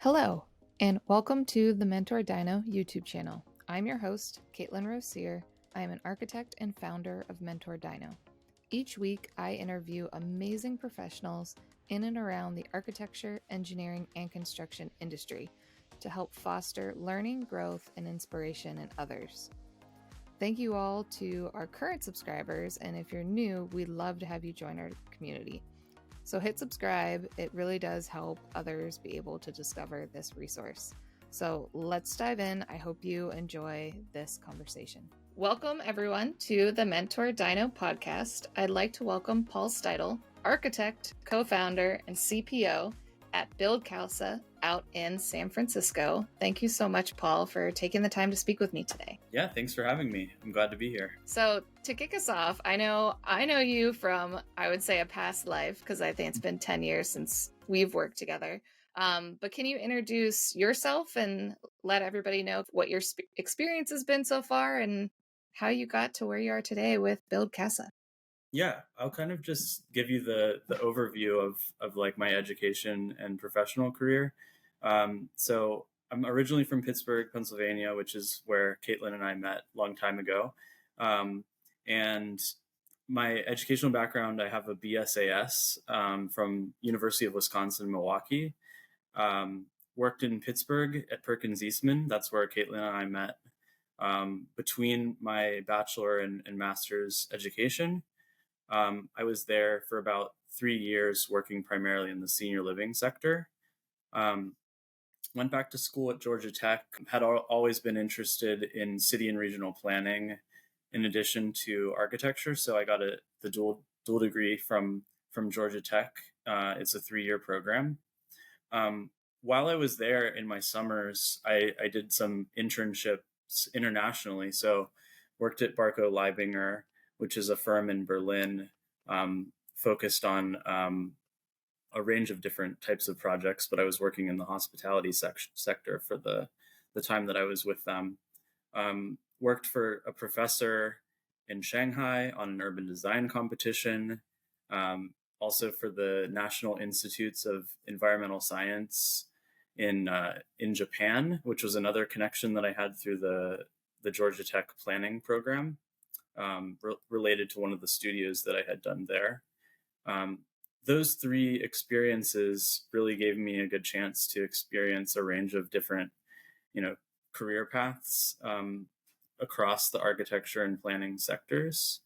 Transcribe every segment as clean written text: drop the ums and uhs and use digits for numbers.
Hello, and welcome to the mentorDINO YouTube channel. I'm your host, Caitlin Rossier. I am an architect and founder of mentorDINO. Each week, I interview amazing professionals in and around the architecture, engineering, and construction industry to help foster learning, growth, and inspiration in others. Thank you all to our current subscribers, and if you're new, we'd love to have you join our community. So hit subscribe. It really does help others be able to discover this resource. So let's dive in. I hope you enjoy this conversation. Welcome everyone to the mentorDINO podcast. I'd like to welcome Paul Steidl, architect, co-founder, and CPO at Build Casa out in San Francisco. Thank you so much, Paul, for taking the time to speak with me today. Yeah, thanks for having me. I'm glad to be here. So to kick us off, I know you from, I would say, a past life, because I think it's been 10 years since we've worked together. But can you introduce yourself and let everybody know what your experience has been so far and how you got to where you are today with Build Casa? Yeah, I'll kind of just give you the overview of like my education and professional career. So I'm originally from Pittsburgh, Pennsylvania, which is where Caitlin and I met a long time ago. And my educational background, I have a BSAS from University of Wisconsin-Milwaukee. Worked in Pittsburgh at Perkins Eastman. That's where Caitlin and I met between my bachelor and master's education. I was there for about 3 years, working primarily in the senior living sector. Went back to school at Georgia Tech, had always been interested in city and regional planning in addition to architecture. So I got the dual degree from Georgia Tech. It's a 3-year program. While I was there in my summers, I did some internships internationally. So worked at Barco Leibinger, which is a firm in Berlin, focused on a range of different types of projects, but I was working in the hospitality sector for the time that I was with them. Worked for a professor in Shanghai on an urban design competition, also for the National Institutes of Environmental Science in Japan, which was another connection that I had through the Georgia Tech planning program. Related to one of the studios that I had done there. Those 3 experiences really gave me a good chance to experience a range of different, career paths across the architecture and planning sectors.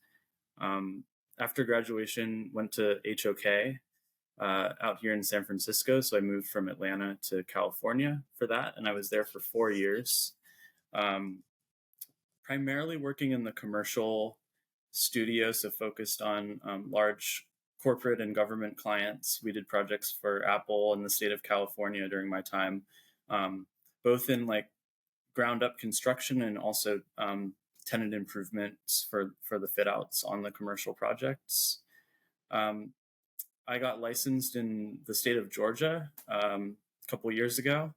After graduation, went to HOK out here in San Francisco. So I moved from Atlanta to California for that, and I was there for 4 years. Primarily working in the commercial studio, so focused on large corporate and government clients. We did projects for Apple in the state of California during my time, both in like ground up construction and also tenant improvements for the fit outs on the commercial projects. I got licensed in the state of Georgia a couple years ago.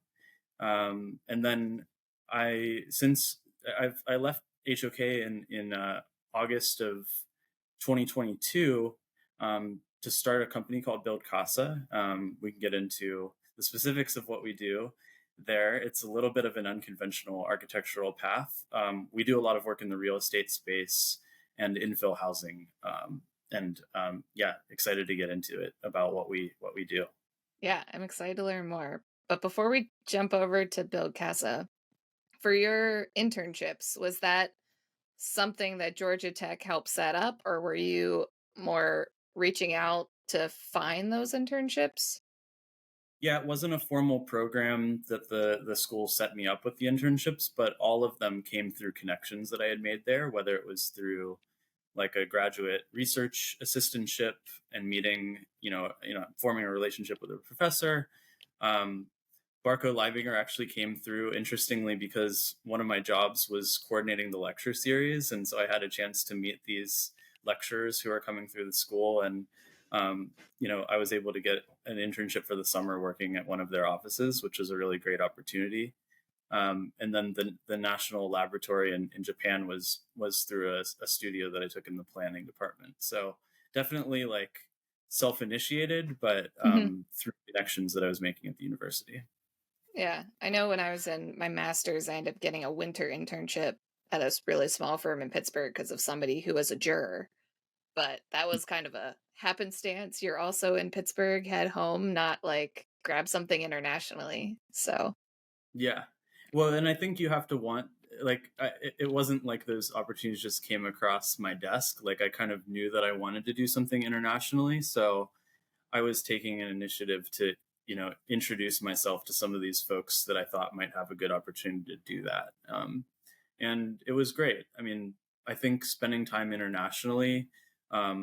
And then I left HOK in August of 2022 to start a company called Build Casa. We can get into the specifics of what we do there. It's a little bit of an unconventional architectural path. We do a lot of work in the real estate space and infill housing. Excited to get into it about what we do. Yeah, I'm excited to learn more. But before we jump over to Build Casa, for your internships, was that something that Georgia Tech helped set up, or were you more reaching out to find those internships? Yeah, it wasn't a formal program that the school set me up with the internships, but all of them came through connections that I had made there, whether it was through like a graduate research assistantship and meeting, forming a relationship with a professor. Barco Leibinger actually came through, interestingly, because one of my jobs was coordinating the lecture series. And so I had a chance to meet these lecturers who are coming through the school. And, I was able to get an internship for the summer working at one of their offices, which was a really great opportunity. And then the national laboratory in Japan was through a studio that I took in the planning department. So definitely like self-initiated, but through connections that I was making at the university. Yeah. I know when I was in my master's, I ended up getting a winter internship at a really small firm in Pittsburgh because of somebody who was a juror. But that was kind of a happenstance. You're also in Pittsburgh, head home, not like grab something internationally. So, Yeah. Well, and I think you have to want it wasn't like those opportunities just came across my desk. Like I kind of knew that I wanted to do something internationally, so I was taking an initiative to, introduce myself to some of these folks that I thought might have a good opportunity to do that. And it was great. I mean, I think spending time internationally,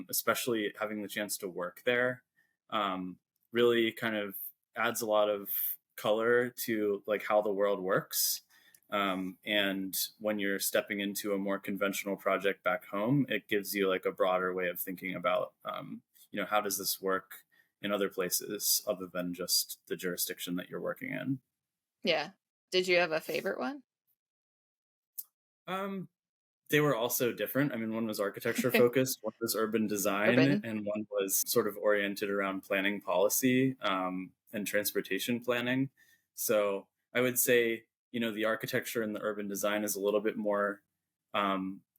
especially having the chance to work there, um, really kind of adds a lot of color to like how the world works. And when you're stepping into a more conventional project back home, it gives you like a broader way of thinking about, how does this work in other places other than just the jurisdiction that you're working in. yeah. Did you have a favorite one? Um, They were also different. I mean, one was architecture focused, one was urban design, Urban. and one was sort of oriented around planning policy and transportation planning. So I would say, the architecture and the urban design is a little bit more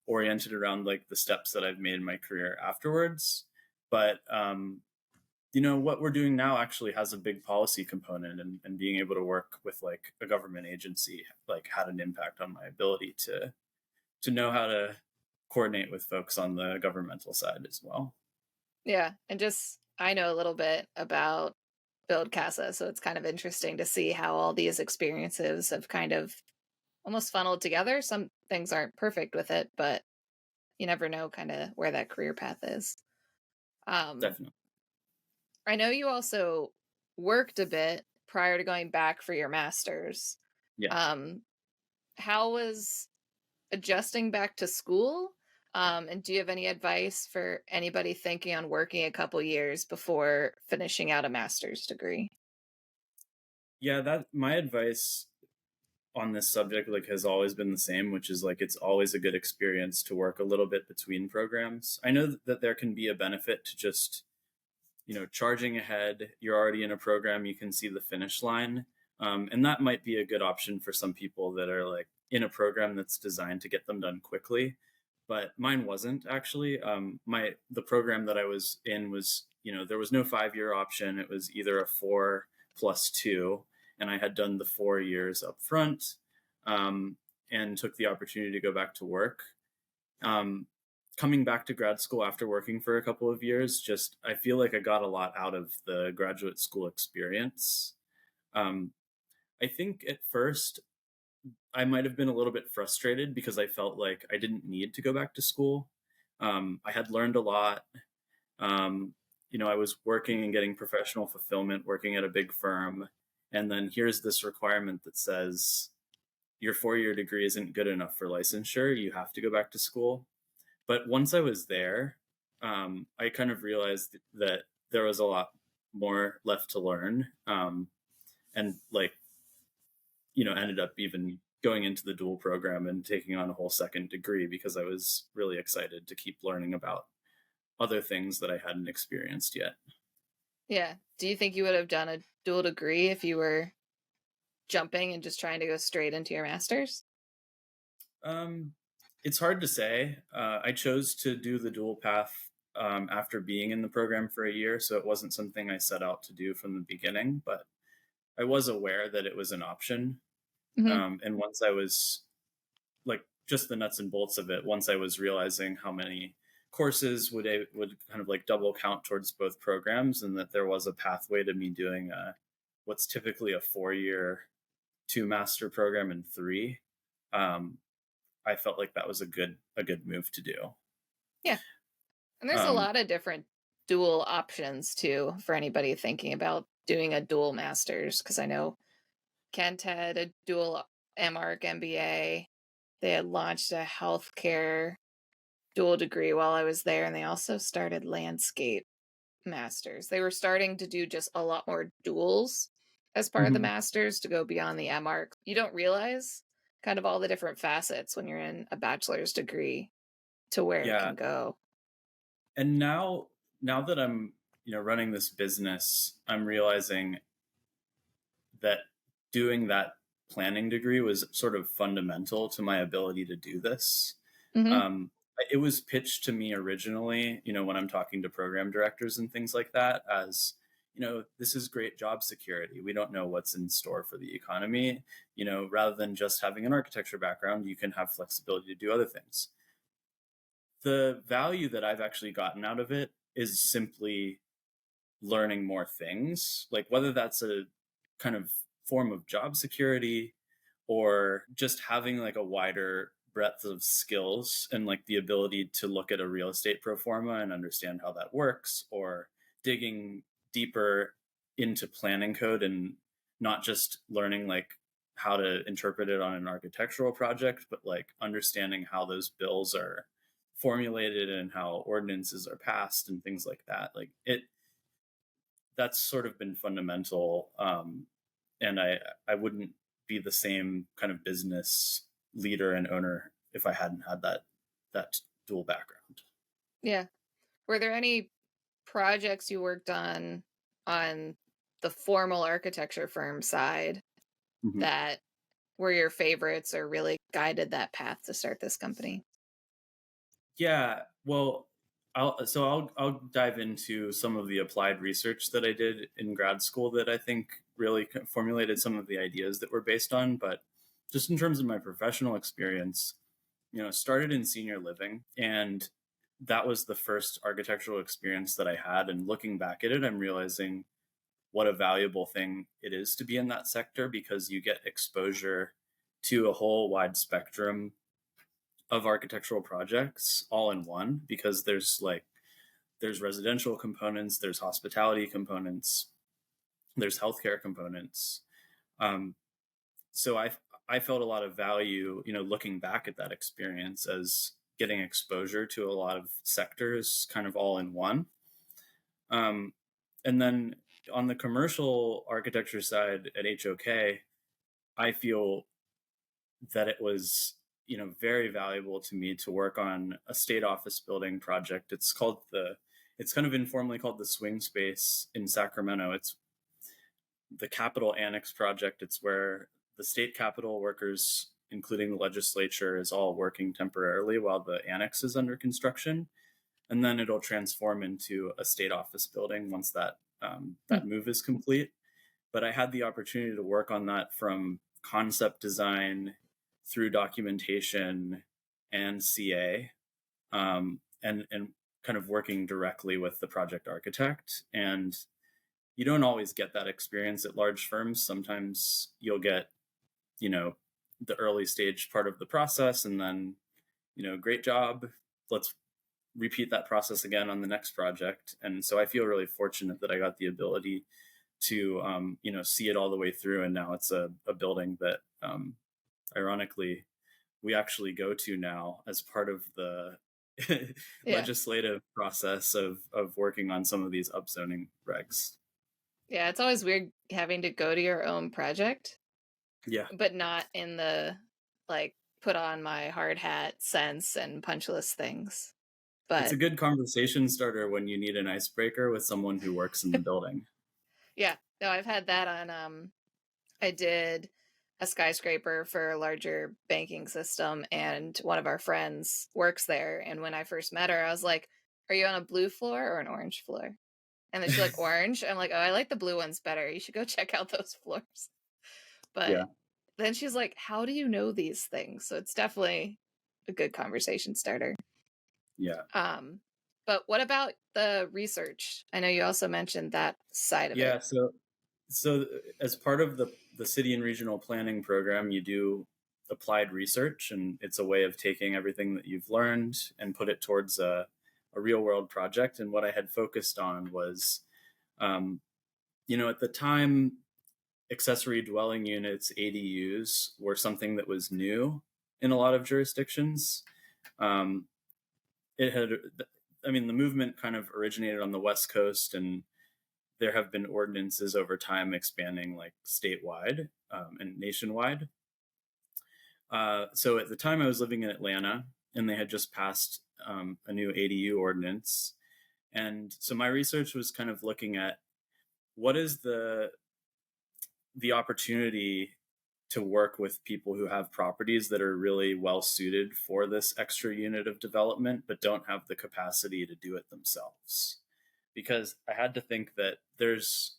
oriented around like the steps that I've made in my career afterwards. But what we're doing now actually has a big policy component, and being able to work with like a government agency like had an impact on my ability to know how to coordinate with folks on the governmental side as well. Yeah. And just, I know a little bit about Build Casa. So it's kind of interesting to see how all these experiences have kind of almost funneled together. Some things aren't perfect with it, but you never know kind of where that career path is. Um, Definitely. I know you also worked a bit prior to going back for your master's. Yeah. Um, how was adjusting back to school? And do you have any advice for anybody thinking on working a couple years before finishing out a master's degree? Yeah, that my advice on this subject like has always been the same, which is like it's always a good experience to work a little bit between programs. I know that there can be a benefit to just, charging ahead. You're already in a program, you can see the finish line. And that might be a good option for some people that are like in a program that's designed to get them done quickly. But mine wasn't actually. The program that I was in was, there was no 5 year option. It was either a 4+2, and I had done the 4 years up front, um, and took the opportunity to go back to work. Um, Coming back to grad school after working for a couple of years, just I feel like I got a lot out of the graduate school experience. Um, I think at first I might have been a little bit frustrated because I felt like I didn't need to go back to school. I had learned a lot. Um, I was working and getting professional fulfillment, working at a big firm. And then here's this requirement that says your 4 year degree isn't good enough for licensure. You have to go back to school. But once I was there, I kind of realized that there was a lot more left to learn. And like, ended up even going into the dual program and taking on a whole second degree because I was really excited to keep learning about other things that I hadn't experienced yet. Yeah. Do you think you would have done a dual degree if you were jumping and just trying to go straight into your master's? Um, it's hard to say. I chose to do the dual path after being in the program for a year, so it wasn't something I set out to do from the beginning, but I was aware that it was an option. Hmm. And once I was like just the nuts and bolts of it, once I was realizing how many courses would kind of like double count towards both programs, and that there was a pathway to me doing what's typically a 4 year 2 master program in three. Um, I felt like that was a good move to do. Yeah. And there's a Um, lot of different dual options too for anybody thinking about doing a dual master's. Because I know Kent had a dual MArch MBA. They had launched a healthcare dual degree while I was there, and they also started landscape masters. They were starting to do just a lot more duals as part of the mhm. masters to go beyond the MArch. You don't realize kind of all the different facets when you're in a bachelor's degree to where it Yeah, can go. and now that I'm running this business, I'm realizing that doing that planning degree was sort of fundamental to my ability to do this. Hmm. Um, it was pitched to me originally, when I'm talking to program directors and things like that, as, this is great job security. We don't know what's in store for the economy. Rather than just having an architecture background, you can have flexibility to do other things. The value that I've actually gotten out of it is simply learning more things, like whether that's a kind of form of job security or just having like a wider breadth of skills and like the ability to look at a real estate pro forma and understand how that works, or digging deeper into planning code and not just learning like how to interpret it on an architectural project, but like understanding how those bills are formulated and how ordinances are passed and things like that. Like that's sort of been fundamental. And I wouldn't be the same kind of business leader and owner if I hadn't had that dual background. Yeah. Were there any projects you worked on the formal architecture firm side Mhm. that were your favorites or really guided that path to start this company? Yeah, well, I'll dive into some of the applied research that I did in grad school that I think really formulated some of the ideas that were based on. But just in terms of my professional experience, started in senior living, and that was the first architectural experience that I had. And looking back at it, I'm realizing what a valuable thing it is to be in that sector, because you get exposure to a whole wide spectrum of architectural projects all in one, because there's residential components, there's hospitality components, there's healthcare components. Um, so I felt a lot of value, looking back at that experience as getting exposure to a lot of sectors kind of all in one. Um, and then on the commercial architecture side at HOK, I feel that it was, very valuable to me to work on a state office building project. It's kind of informally called the Swing Space in Sacramento. It's the Capitol Annex project. It's where the state capitol workers, including the legislature, is all working temporarily while the annex is under construction, and then it'll transform into a state office building once that move is complete. But I had the opportunity to work on that from concept design through documentation and CA, and kind of working directly with the project architect. And you don't always get that experience at large firms. Sometimes you'll get, you know, the early stage part of the process, and then, great job. Let's repeat that process again on the next project. And so I feel really fortunate that I got the ability to, see it all the way through. And now it's a building that, ironically, we actually go to now as part of the Yeah. legislative process of working on some of these upzoning regs. Yeah, it's always weird having to go to your own project, Yeah. but not in the like put on my hard hat sense and punch list things. It's a But good conversation starter when you need an icebreaker with someone who works in the building. yeah, no, I've had that on I did a skyscraper for a larger banking system, and one of our friends works there, and when I first met her I was like, "Are you on a blue floor or an orange floor?" And then she's like, "Orange." I'm like, "Oh, I like the blue ones better. You should go check out those floors." Yeah. But then she's like, "How do you know these things?" So it's definitely a good conversation starter. Yeah. Um, but what about the research? I know you also mentioned that side of it. Yeah. So as part of the city and regional planning program, you do applied research, and it's a way of taking everything that you've learned and put it towards a real world project. And what I had focused on was, um, at the time, accessory dwelling units, ADUs, were something that was new in a lot of jurisdictions. Um, it had, I mean, the movement kind of originated on the West Coast, and there have been ordinances over time expanding like statewide, and nationwide. So at the time I was living in Atlanta, and they had just passed a new ADU ordinance. And so my research was kind of looking at what is the opportunity to work with people who have properties that are really well suited for this extra unit of development, but don't have the capacity to do it themselves. Because I had to think that there's,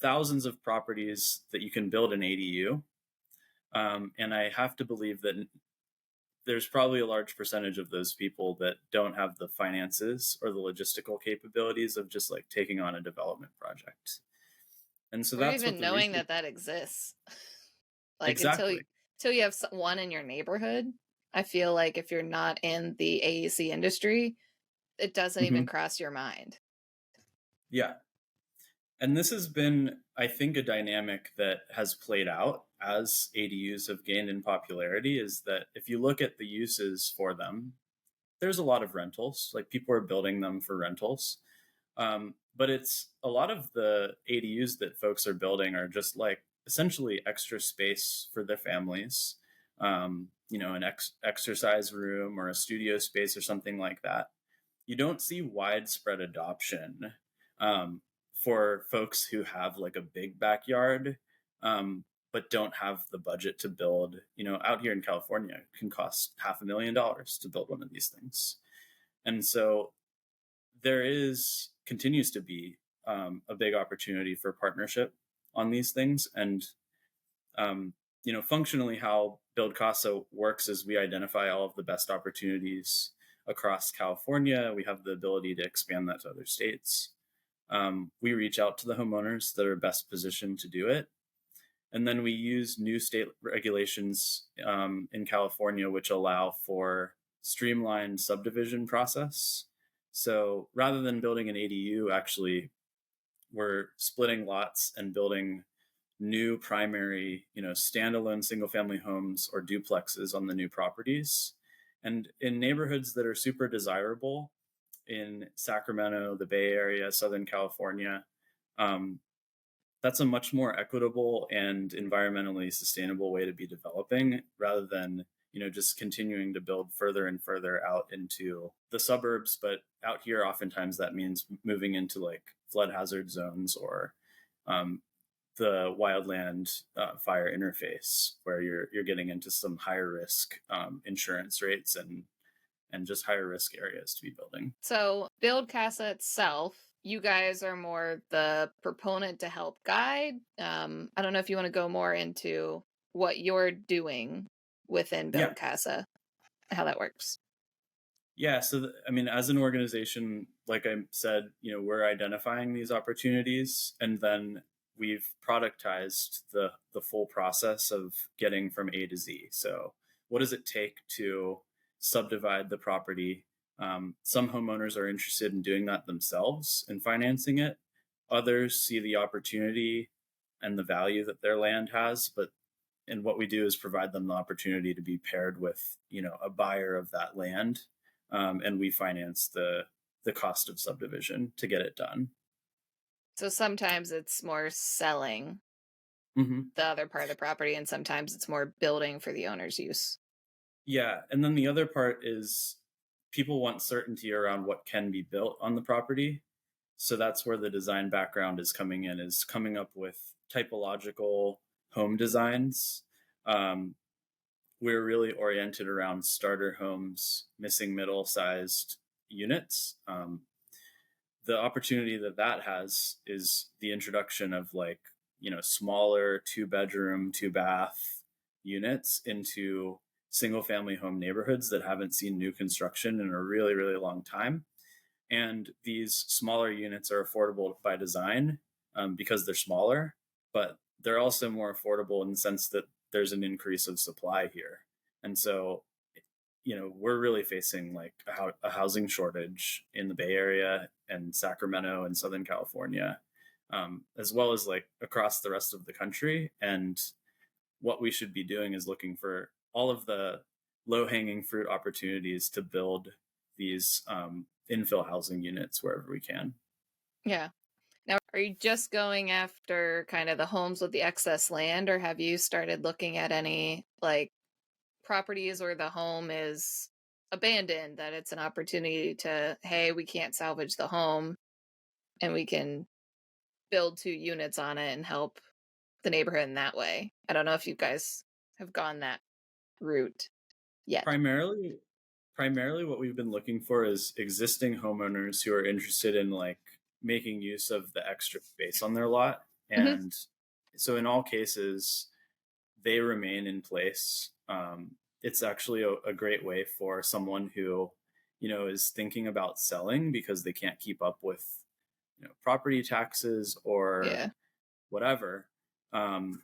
thousands of properties that you can build an ADU. And I have to believe that there's probably a large percentage of those people that don't have the finances or the logistical capabilities of just like taking on a development project. And so Or that's what even the knowing research. that exists. Like Exactly. until you have one in your neighborhood, I feel like if you're not in the AEC industry, it doesn't even Hmm. cross your mind. Yeah. And this has been, I think, a dynamic that has played out as ADUs have gained in popularity is that if you look at the uses for them, there's a lot of rentals. Like people are building them for rentals. But it's a lot of the ADUs that folks are building are just like essentially extra space for their families. An exercise room or a studio space or something like that. You don't see widespread adoption um, for folks who have like a big backyard, but don't have the budget to build. Out here in California, it can cost $500,000 to build one of these things. And so there continues to be a big opportunity for partnership on these things. And functionally, how Build Casa works is we identify all of the best opportunities across California. We have the ability to expand that to other states. We reach out to the homeowners that are best positioned to do it. And then we use new state regulations in California, which allow for streamlined subdivision process. So rather than building an ADU, actually, we're splitting lots and building new primary, standalone single family homes or duplexes on the new properties. And in neighborhoods that are super desirable in Sacramento, the Bay Area, Southern California, um, that's a much more equitable and environmentally sustainable way to be developing rather than just continuing to build further and further out into the suburbs. But out here oftentimes that means moving into like flood hazard zones or the wildland fire interface where you're getting into some higher risk insurance rates and just higher risk areas to be building. So, Build Casa itself, you guys are more the proponent to help guide. I don't know if you want to go more into what you're doing within Yeah. Build Casa, how that works. Yeah, so I mean, as an organization, like I said, we're identifying these opportunities, and then we've productized the full process of getting from A to Z. So, what does it take to subdivide the property? Some homeowners are interested in doing that themselves and financing it. Others see the opportunity and the value that their land has, but and what we do is provide them the opportunity to be paired with a buyer of that land, and we finance the cost of subdivision to get it done. So sometimes it's more selling Hmm. the other part of the property, and sometimes it's more building for the owner's use. Yeah, and then the other part is people want certainty around what can be built on the property. So that's where the design background is coming in, is coming up with typological home designs. Um, we're really oriented around starter homes, missing middle sized units. The opportunity that has is the introduction of like, smaller 2 bedroom, 2 bath units into single family home neighborhoods that haven't seen new construction in a really, really long time. And these smaller units are affordable by design because they're smaller, but they're also more affordable in the sense that there's an increase of supply here. And so, we're really facing like a housing shortage in the Bay Area and Sacramento and Southern California, as well as like across the rest of the country. And what we should be doing is looking for all of the low hanging fruit opportunities to build these infill housing units wherever we can. Yeah. Now, are you just going after kind of the homes with the excess land, or have you started looking at any like properties where the home is abandoned, that it's an opportunity to, hey, we can't salvage the home and we can build 2 units on it and help the neighborhood in that way. I don't know if you guys have gone that route yet. Primarily, primarily what we've been looking for is existing homeowners who are interested in like making use of the extra space on their lot. Hmm. And so in all cases, they remain in place. It's actually a great way for someone who, is thinking about selling because they can't keep up with, property taxes or Yeah. whatever,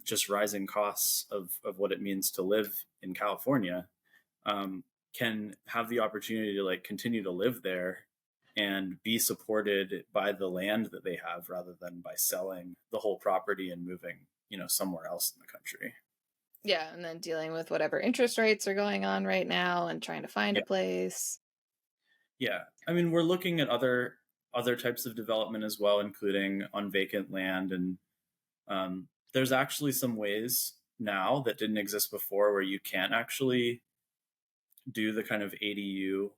just rising costs of what it means to live in California, um, can have the opportunity to like continue to live there and be supported by the land that they have rather than by selling the whole property and moving, somewhere else in the country. Yeah. And then dealing with whatever interest rates are going on right now and trying to find a Yeah. place. Yeah. I mean, we're looking at other types of development as well, including on vacant land. And there's actually some ways now that didn't exist before where you can actually do the kind of ADU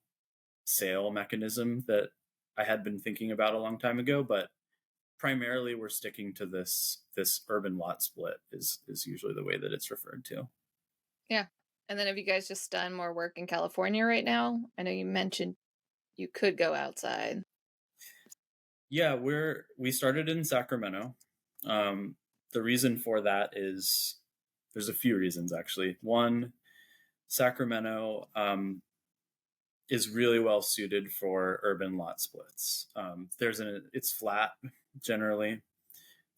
sale mechanism that I had been thinking about a long time ago, but primarily we're sticking to this urban lot split is usually the way that it's referred to. Yeah. And then have you guys just done more work in California right now? I know you mentioned you could go outside. Yeah, we started in Sacramento. Um, the reason for that is there's a few reasons actually. One, Sacramento is really well suited for urban lot splits. It's flat generally.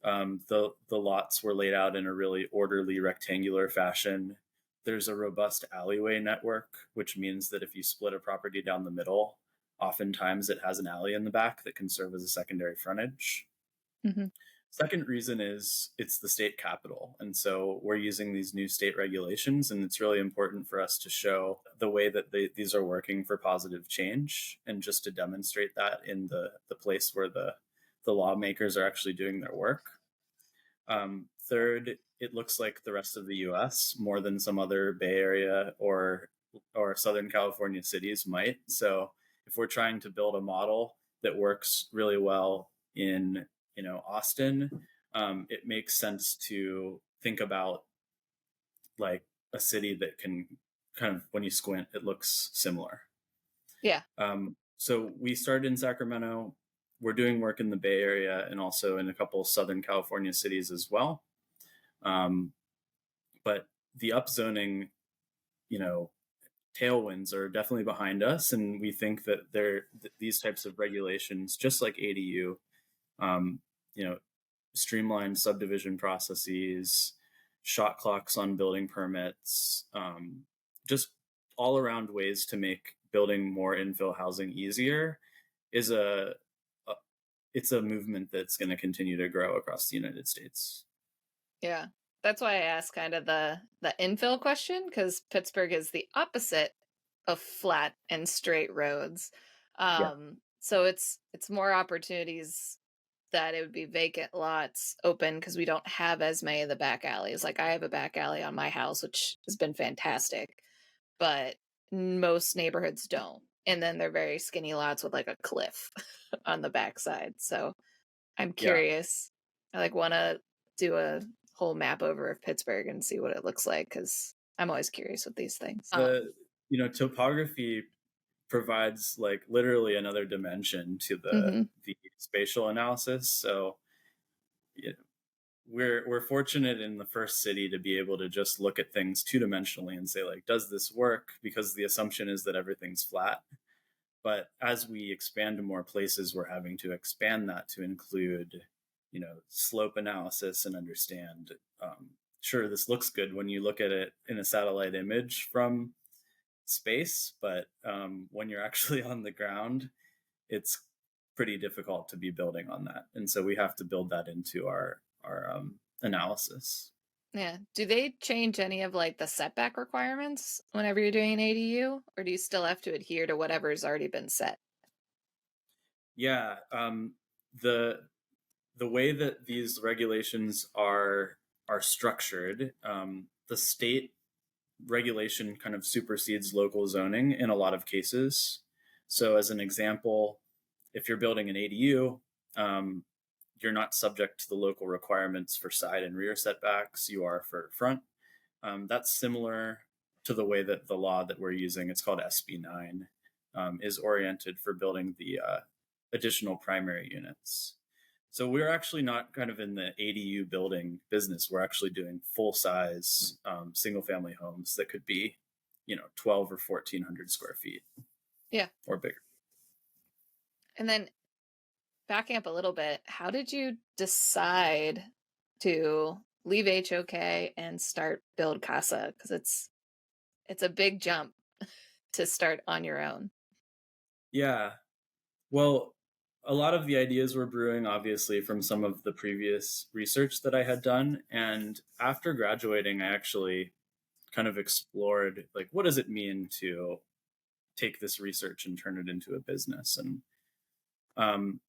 The lots were laid out in a really orderly rectangular fashion. There's a robust alleyway network, which means that if you split a property down the middle, oftentimes it has an alley in the back that can serve as a secondary frontage. Hmm. Second reason is it's the state capital. And so we're using these new state regulations, and it's really important for us to show the way that these are working for positive change and just to demonstrate that in the place where the lawmakers are actually doing their work. Third, it looks like the rest of the US more than some other Bay Area or Southern California cities might. So if we're trying to build a model that works really well in Austin, it makes sense to think about like a city that can kind of when you squint, it looks similar. Yeah. So we started in Sacramento. We're doing work in the Bay Area and also in a couple Southern California cities as well. Um, but the upzoning, you know, tailwinds are definitely behind us, and we think that these types of regulations, just like ADU, um, you know, streamlined subdivision processes, shot clocks on building permits, just all around ways to make building more infill housing easier is a it's a movement that's going to continue to grow across the United States. Yeah. That's why I asked kind of the infill question, because Pittsburgh is the opposite of flat and straight roads. Yeah. So it's more opportunities that it would be vacant lots open because we don't have as many of the back alleys. Like I have a back alley on my house, which has been fantastic, but most neighborhoods don't. And then they're very skinny lots with like a cliff on the backside. So I'm Yeah. curious. I like want to do a whole map over of Pittsburgh and see what it looks like because I'm always curious with these things. Topography provides like literally another dimension to Mhm. the spatial analysis. So you know, we're fortunate in the first city to be able to just look at things two-dimensionally and say like, does this work? Because the assumption is that everything's flat. But as we expand to more places, we're having to expand that to include, slope analysis and understand. Sure, this looks good when you look at it in a satellite image from space, but when you're actually on the ground, it's pretty difficult to be building on that, and so we have to build that into our analysis. Yeah. Do they change any of like the setback requirements whenever you're doing an ADU, or do you still have to adhere to whatever's already been set? Yeah, the the way that these regulations are structured, the state regulation kind of supersedes local zoning in a lot of cases. So, as an example, if you're building an ADU, you're not subject to the local requirements for side and rear setbacks. You are for front. That's similar to the way that the law that we're using, it's called SB9, is oriented for building the additional primary units. So we're actually not kind of in the ADU building business. We're actually doing full size single family homes that could be, 12 or 1400 square feet Yeah. or bigger. And then backing up a little bit, how did you decide to leave HOK and start Build Casa? Because it's a big jump to start on your own. Yeah. Well, a lot of the ideas were brewing, obviously, from some of the previous research that I had done. And after graduating, I actually kind of explored, like, what does it mean to take this research and turn it into a business? And um,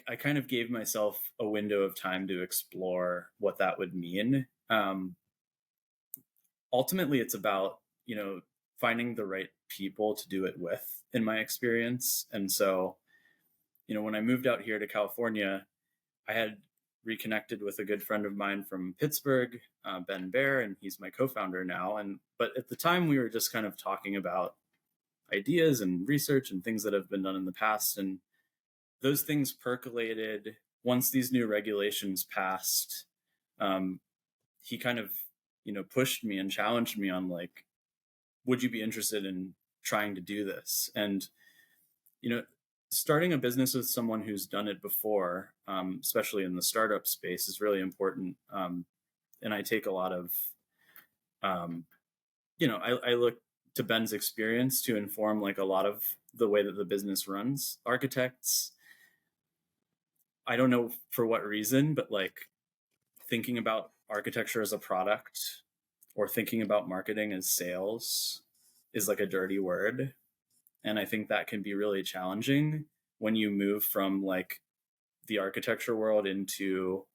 I kind of gave myself a window of time to explore what that would mean. Ultimately, it's about, finding the right people to do it with, in my experience. And so, when I moved out here to California, I had reconnected with a good friend of mine from Pittsburgh, Ben Bear, and he's my co-founder now. But at the time, we were just kind of talking about ideas and research and things that have been done in the past, and those things percolated once these new regulations passed. He kind of, pushed me and challenged me on, like, would you be interested in trying to do this? And you know, starting a business with someone who's done it before, especially in the startup space, is really important. And I take a lot of, um, I look to Ben's experience to inform like a lot of the way that the business runs. Architects, I don't know for what reason, but like thinking about architecture as a product or thinking about marketing as sales is like a dirty word. And I think that can be really challenging when you move from like the architecture world into,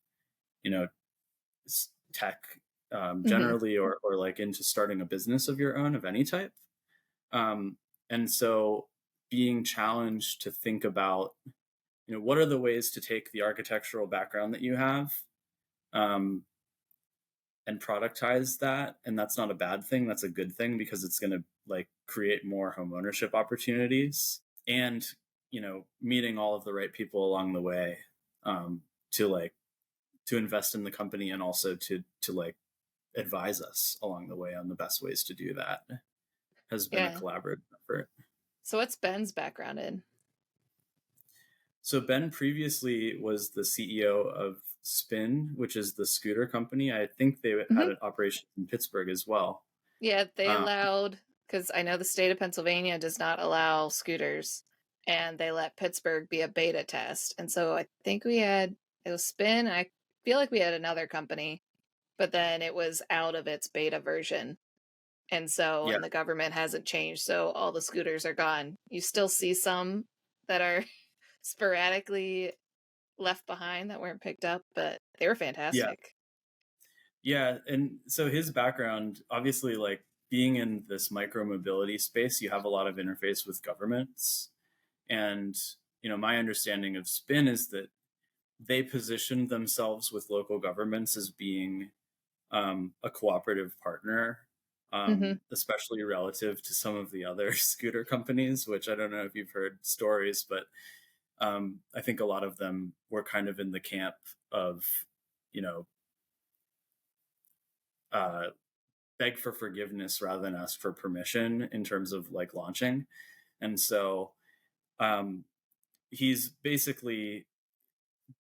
you know, tech Mm-hmm. generally, or like into starting a business of your own of any type. And so being challenged to think about, what are the ways to take the architectural background that you have, um, and productize that. And that's not a bad thing. That's a good thing because it's going to like create more home ownership opportunities, and, meeting all of the right people along the way, to like, to invest in the company and also to like advise us along the way on the best ways to do that has been a Yeah. collaborative effort. So what's Ben's background in? So Ben previously was the CEO of Spin, which is the scooter company. I think they had Mm-hmm. an operation in Pittsburgh as well. Yeah, they Um, allowed, because I know the state of Pennsylvania does not allow scooters, and they let Pittsburgh be a beta test. And so I think it was Spin. I feel like we had another company, but then it was out of its beta version. yeah, And the government hasn't changed. So all the scooters are gone. You still see some that are sporadically left behind that weren't picked up, but they were yeah, fantastic. yeah. And so his background, obviously, like being in this micro mobility space, you have a lot of interface with governments. And, my understanding of Spin is that they positioned themselves with local governments as being, a cooperative partner, Mm-hmm. especially relative to some of the other scooter companies, which I don't know if you've heard stories, but I think a lot of them were kind of in the camp of, you know, uh, beg for forgiveness rather than ask for permission in terms of like launching. And so um, he's basically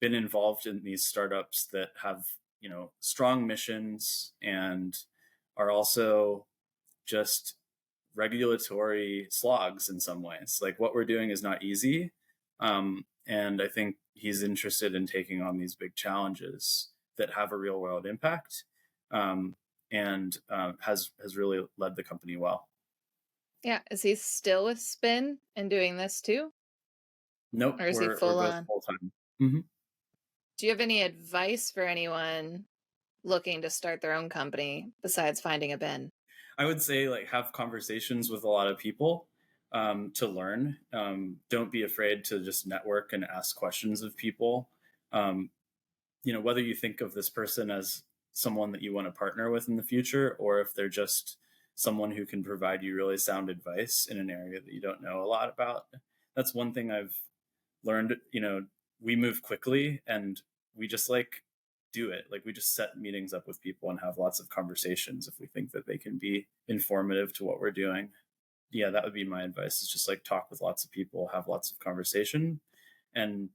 been involved in these startups that have, strong missions and are also just regulatory slogs in some ways. Like what we're doing is not easy. And I think he's interested in taking on these big challenges that have a real world impact, um, and has really led the company well. Yeah. Is he still with Spin and doing this too? Nope, Or is he we're full both on? full time. Mm-hmm. Do you have any advice for anyone looking to start their own company besides finding a Ben? I would say like have conversations with a lot of people, to learn. Don't be afraid to just network and ask questions of people. um, whether you think of this person as someone that you want to partner with in the future, or if they're just someone who can provide you really sound advice in an area that you don't know a lot about. That's one thing I've learned. We move quickly and we just like do it. Like we just set meetings up with people and have lots of conversations if we think that they can be informative to what we're doing. Yeah, that would be my advice, is just like talk with lots of people, have lots of conversation, and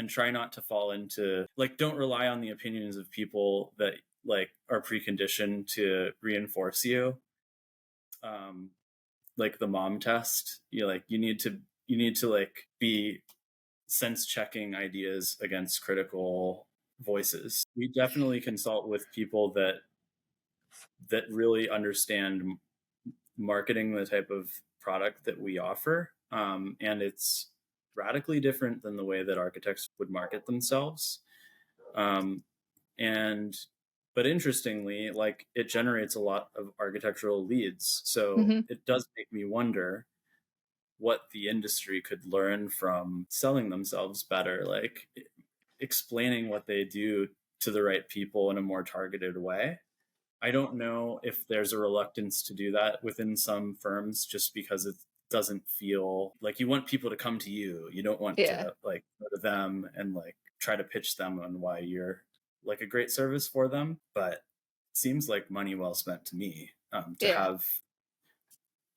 try not to fall into, like, don't rely on the opinions of people that like are preconditioned to reinforce you. um like the mom test, you need to like be sense checking ideas against critical voices. We definitely consult with people that really understand marketing the type of product that we offer. And it's radically different than the way that architects would market themselves. Um, and but interestingly, like, it generates a lot of architectural leads. So Hmm. it does make me wonder what the industry could learn from selling themselves better, like explaining what they do to the right people in a more targeted way. I don't know if there's a reluctance to do that within some firms, just because it doesn't feel like you want people to come to you. You don't want Yeah. to like go to them and like try to pitch them on why you're like a great service for them. But it seems like money well spent to me, to Yeah. have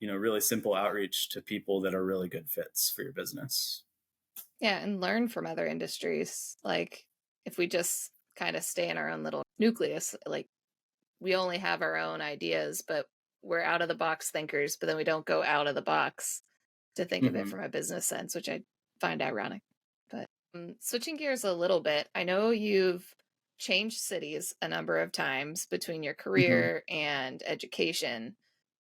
really simple outreach to people that are really good fits for your business. Yeah. And learn from other industries. Like, if we just kind of stay in our own little nucleus, like, we only have our own ideas, but we're out of the box thinkers, but then we don't go out of the box to think of it Mm-hmm. from a business sense, which I find ironic. But switching gears a little bit, I know you've changed cities a number of times between your Mm-hmm. career and education.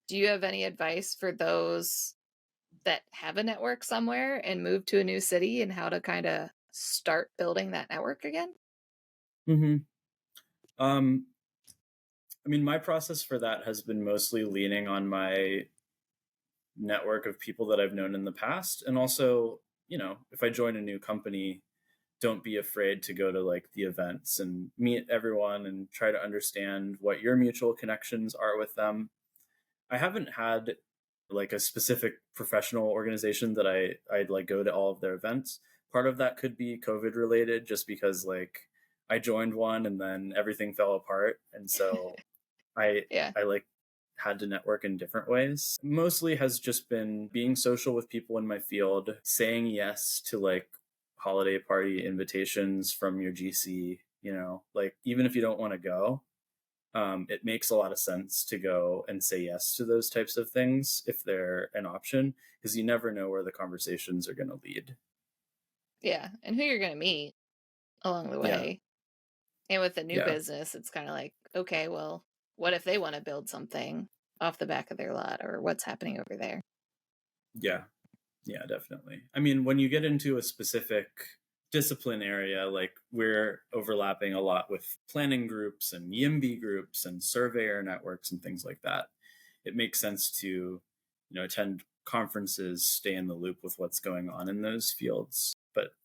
Do you have any advice for those that have a network somewhere and move to a new city, and how to kind of start building that network again? Mm-hmm. Um, I mean, my process for that has been mostly leaning on my network of people that I've known in the past. And also, if I join a new company, don't be afraid to go to like the events and meet everyone and try to understand what your mutual connections are with them. I haven't had like a specific professional organization that I'd like go to all of their events. Part of that could be COVID related, just because like I joined one and then everything fell apart. And so I Yeah. I like had to network in different ways. Mostly has just been being social with people in my field, saying yes to like holiday party invitations from your GC, like even if you don't want to go, it makes a lot of sense to go and say yes to those types of things if they're an option, because you never know where the conversations are going to lead. Yeah. And who you're going to meet along the Yeah. way. And with a new Yeah. business, it's kind of like, okay, well, what if they want to build something off the back of their lot, or what's happening over there? Yeah. Yeah, definitely. I mean, when you get into a specific discipline area, like we're overlapping a lot with planning groups and YIMBY groups and surveyor networks and things like that, it makes sense to, attend conferences, stay in the loop with what's going on in those fields. But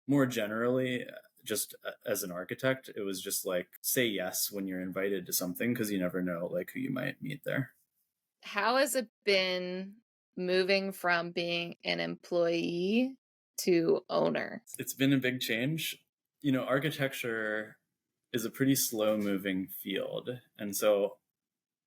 more generally, just as an architect, it was just like say yes when you're invited to something, because you never know like who you might meet there. How has it been moving from being an employee to owner? It's been a big change. Architecture is a pretty slow moving field. And so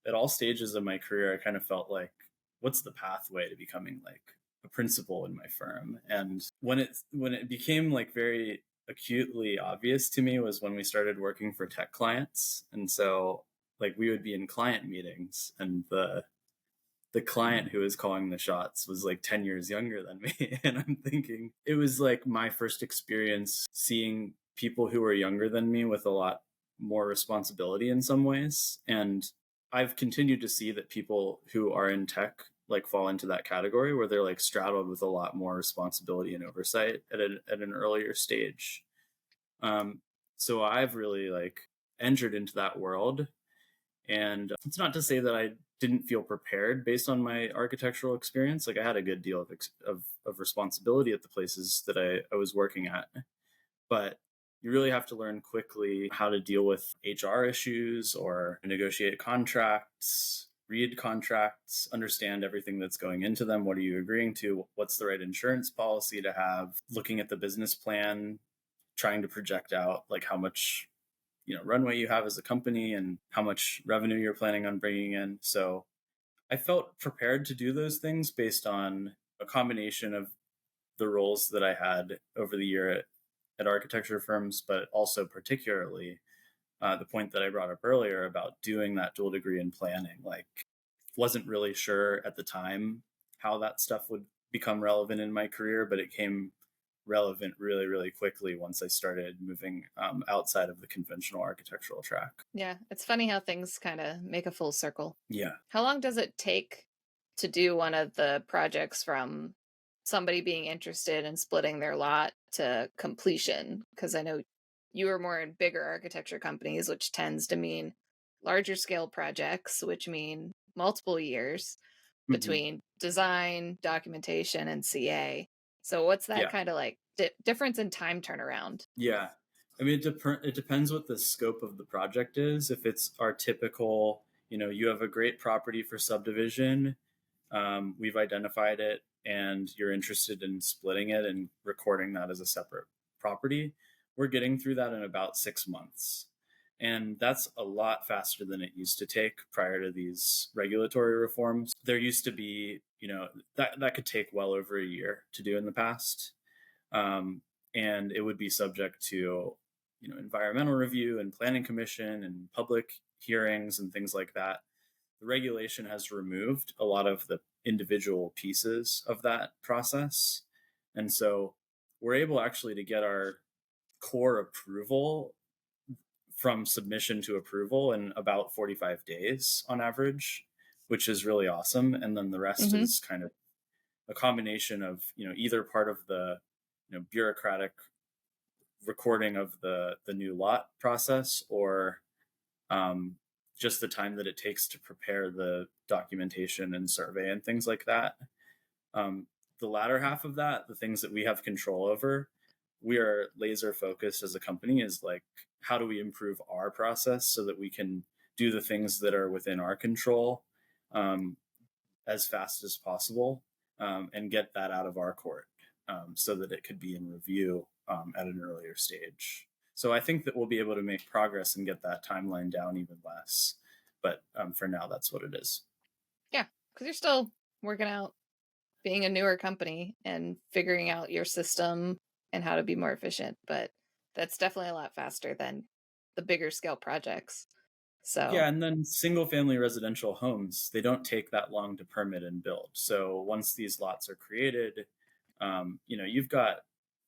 at all stages of my career, I kind of felt like, what's the pathway to becoming like a principal in my firm? And when it became like very acutely obvious to me was when we started working for tech clients. And so like we would be in client meetings, and the client who was calling the shots was like 10 years younger than me. And I'm thinking it was like my first experience seeing people who were younger than me with a lot more responsibility in some ways. And I've continued to see that people who are in tech like fall into that category, where they're like straddled with a lot more responsibility and oversight at an earlier stage. Um, so I've really like entered into that world, and it's not to say that I didn't feel prepared based on my architectural experience. Like I had a good deal of responsibility at the places that I was working at. But you really have to learn quickly how to deal with HR issues or negotiate contracts, read contracts, understand everything that's going into them. What are you agreeing to? What's the right insurance policy to have? Looking at the business plan, trying to project out like how much runway you have as a company and how much revenue you're planning on bringing in. So I felt prepared to do those things based on a combination of the roles that I had over the year at architecture firms, but also particularly the point that I brought up earlier about doing that dual degree in planning. Like, wasn't really sure at the time how that stuff would become relevant in my career, but it came relevant really, really quickly once I started moving outside of the conventional architectural track. Yeah, it's funny how things kind of make a full circle. Yeah. How long does it take to do one of the projects from somebody being interested in splitting their lot to completion? Because I know you were more in bigger architecture companies, which tends to mean larger scale projects, which mean multiple years Mm-hmm. between design, documentation, and CA. So what's that Yeah. kind of like difference in time turnaround? Yeah. I mean, it depends what the scope of the project is. If it's our typical, you have a great property for subdivision, we've identified it, and you're interested in splitting it and recording that as a separate property, we're getting through that in about 6 months. And that's a lot faster than it used to take prior to these regulatory reforms. There used to be, that could take well over a year to do in the past. And it would be subject to environmental review and planning commission and public hearings and things like that. The regulation has removed a lot of the individual pieces of that process, and so we're able actually to get our core approval from submission to approval in about 45 days on average, which is really awesome. And then the rest Mm-hmm. is kind of a combination of either part of the bureaucratic recording of the new lot process, or just the time that it takes to prepare the documentation and survey and things like that. Um, the latter half of that, the things that we have control over, we are laser focused as a company, is like, how do we improve our process so that we can do the things that are within our control um, as fast as possible, and get that out of our court, so that it could be in review at an earlier stage. So I think that we'll be able to make progress and get that timeline down even less. But for now, that's what it is. Yeah, because you're still working out being a newer company and figuring out your system and how to be more efficient. But that's definitely a lot faster than the bigger scale projects. So, Yeah, and then single family residential homes, they don't take that long to permit and build. So once these lots are created, you've got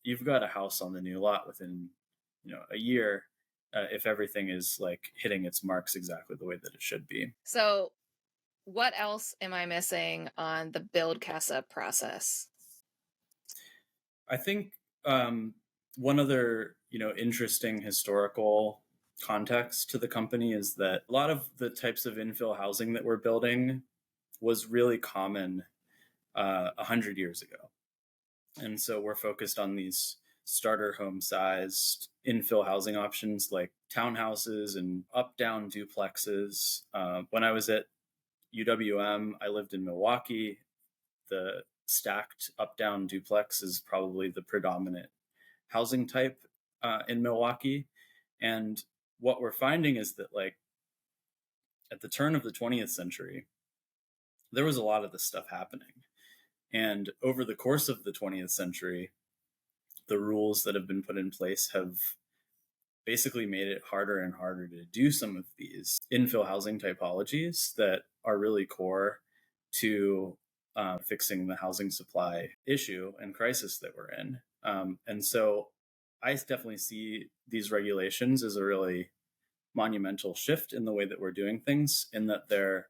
a house on the new lot within a year, if everything is like hitting its marks exactly the way that it should be. so what else am I missing on the Build Casa process? I think one other interesting historical context to the company is that a lot of the types of infill housing that we're building was really common 100 years ago. And so we're focused on these starter home sized infill housing options like townhouses and up down duplexes. When I was at UWM, I lived in Milwaukee. The stacked up down duplex is probably the predominant housing type in Milwaukee. And what we're finding is that, like, at the turn of the 20th century, there was a lot of this stuff happening. And over the course of the 20th century, the rules that have been put in place have basically made it harder and harder to do some of these infill housing typologies that are really core to fixing the housing supply issue and crisis that we're in. And so I definitely see these regulations as a really monumental shift in the way that we're doing things, in that they're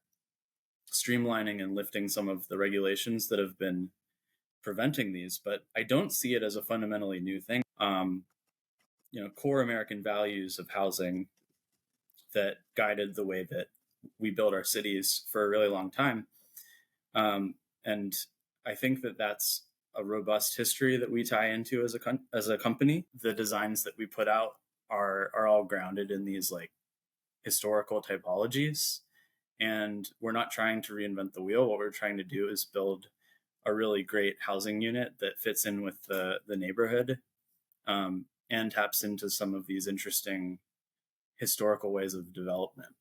streamlining and lifting some of the regulations that have been preventing these. But I don't see it as a fundamentally new thing. Core American values of housing that guided the way that we build our cities for a really long time. And I think that that's a robust history that we tie into as a company. The designs that we put out are all grounded in these like historical typologies, and we're not trying to reinvent the wheel. What we're trying to do is build a really great housing unit that fits in with the neighborhood, and taps into some of these interesting historical ways of development.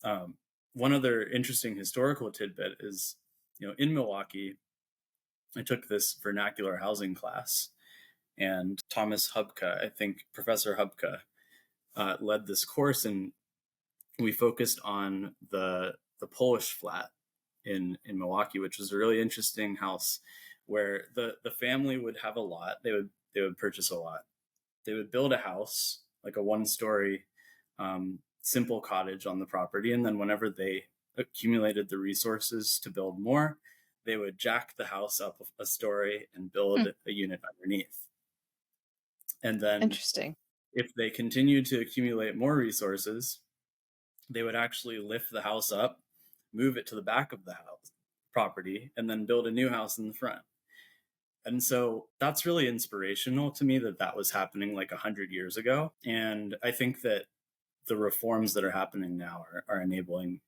Um, One other interesting historical tidbit is, in Milwaukee, I took this vernacular housing class, and Thomas Hubka, I think Professor Hubka, led this course, and we focused on the Polish flat in Milwaukee, which was a really interesting house where the family would have a lot. They would purchase a lot. They would build a house, like a 1-story simple cottage on the property, and then whenever they accumulated the resources to build more, they would jack the house up a story and build a unit underneath. And then Interesting. if they continued to accumulate more resources, they would actually lift the house up, move it to the back of the house property, and then build a new house in the front. And so that's really inspirational to me that was happening like 100 years ago. And I think that the reforms that are happening now are enabling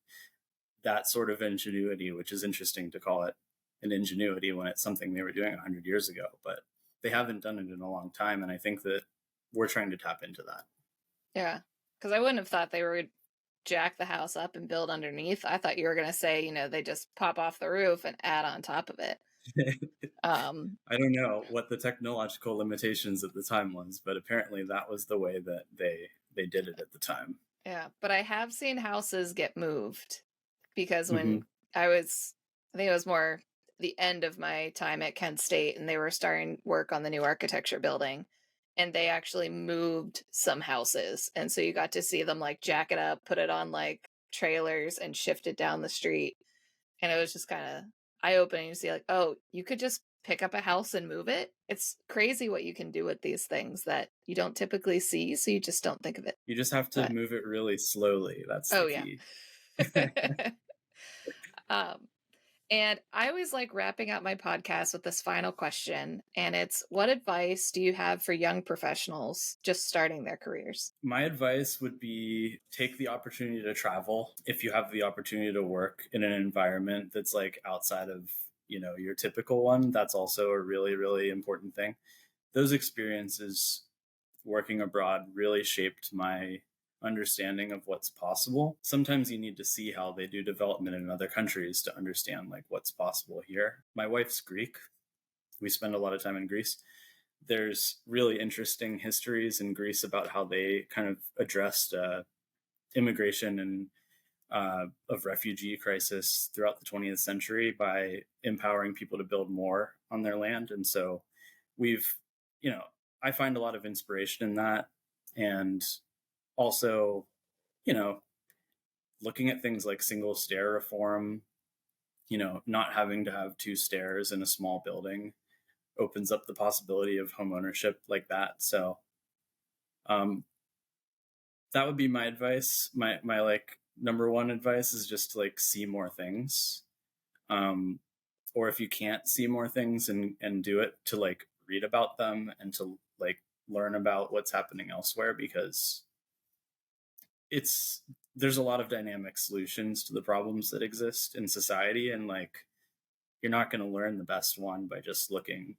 that sort of ingenuity, which is interesting to call it an ingenuity when it's something they were doing 100 years ago, but they haven't done it in a long time. And I think that we're trying to tap into that. Yeah. Because I wouldn't have thought they would jack the house up and build underneath. I thought you were going to say, they just pop off the roof and add on top of it. I don't know what the technological limitations at the time was, but apparently that was the way that they did it at the time. Yeah, but I have seen houses get moved because when Mm-hmm. I think it was more the end of my time at Kent State, and they were starting work on the new architecture building, and they actually moved some houses. And so you got to see them like jack it up, put it on like trailers and shift it down the street. And it was just kind of eye-opening to see like, oh, you could just pick up a house and move it. It's crazy what you can do with these things that you don't typically see, so you just don't think of it. You just have to move it really slowly. That's the Oh yeah. key. um, and I always like wrapping up my podcast with this final question, and it's, what advice do you have for young professionals just starting their careers? My advice would be take the opportunity to travel. If you have the opportunity to work in an environment that's like outside of, your typical one, that's also a really, really important thing. Those experiences working abroad really shaped my understanding of what's possible. Sometimes you need to see how they do development in other countries to understand like what's possible here. My wife's Greek. We spend a lot of time in Greece. There's really interesting histories in Greece about how they kind of addressed immigration and of refugee crisis throughout the 20th century by empowering people to build more on their land. And so we've, I find a lot of inspiration in that. And also, looking at things like single stair reform, not having to have 2 stairs in a small building opens up the possibility of home ownership like that. So that would be my advice. My like number one advice is just to like see more things. Or if you can't see more things and do it, to like read about them and to like learn about what's happening elsewhere, because there's a lot of dynamic solutions to the problems that exist in society, and like you're not going to learn the best one by just looking,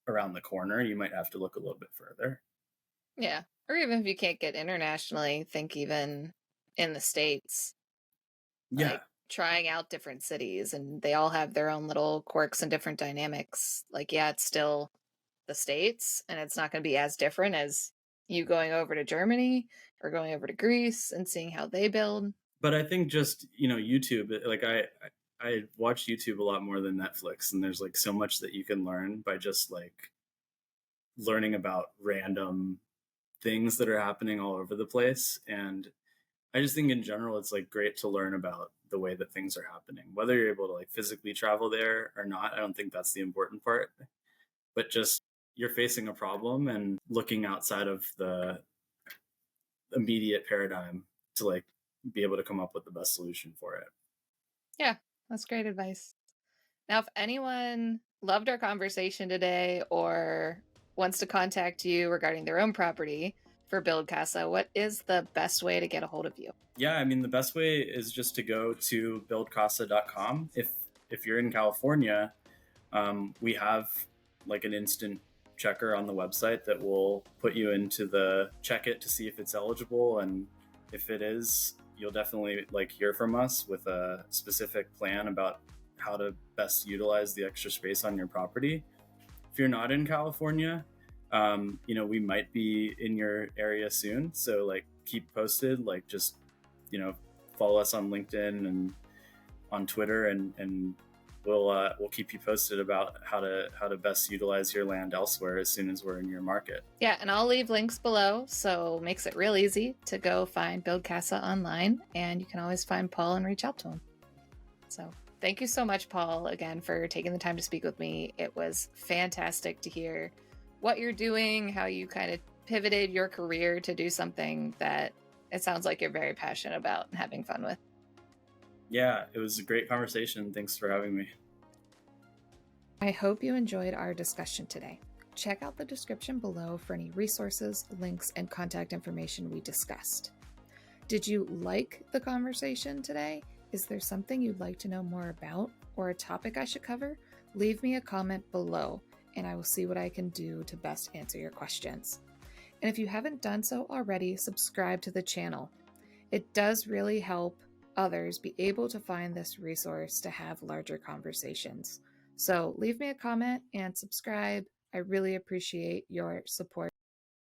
around the corner. You might have to look a little bit further. Yeah. Or even if you can't get internationally, think even in the States, Yeah. like trying out different cities, and they all have their own little quirks and different dynamics. Like, yeah, it's still the States, and it's not going to be as different as you going over to Germany or going over to Greece and seeing how they build. But I think just, YouTube, like I watch YouTube a lot more than Netflix, and there's like so much that you can learn by just like learning about random things that are happening all over the place. And I just think in general, it's like great to learn about the way that things are happening, whether you're able to like physically travel there or not. I don't think that's the important part, but just you're facing a problem and looking outside of the immediate paradigm to like be able to come up with the best solution for it. Yeah, that's great advice. Now, if anyone loved our conversation today or wants to contact you regarding their own property for Build Casa, what is the best way to get a hold of you? Yeah, I mean, the best way is just to go to buildcasa.com. If you're in California, we have like an instant checker on the website that will put you into the check it to see if it's eligible, and if it is, you'll definitely like hear from us with a specific plan about how to best utilize the extra space on your property. If you're not in California, we might be in your area soon, so like keep posted, like just follow us on LinkedIn and on Twitter, and we'll keep you posted about how to best utilize your land elsewhere as soon as we're in your market. Yeah, and I'll leave links below, so it makes it real easy to go find Build Casa online, and you can always find Paul and reach out to him. So thank you so much, Paul, again, for taking the time to speak with me. It was fantastic to hear what you're doing, how you kind of pivoted your career to do something that it sounds like you're very passionate about and having fun with. Yeah, it was a great conversation. Thanks for having me. I hope you enjoyed our discussion today. Check out the description below for any resources, links, and contact information we discussed. Did you like the conversation today? Is there something you'd like to know more about or a topic I should cover? Leave me a comment below and I will see what I can do to best answer your questions. And if you haven't done so already, subscribe to the channel. It does really help others be able to find this resource to have larger conversations. So leave me a comment and subscribe. I really appreciate your support.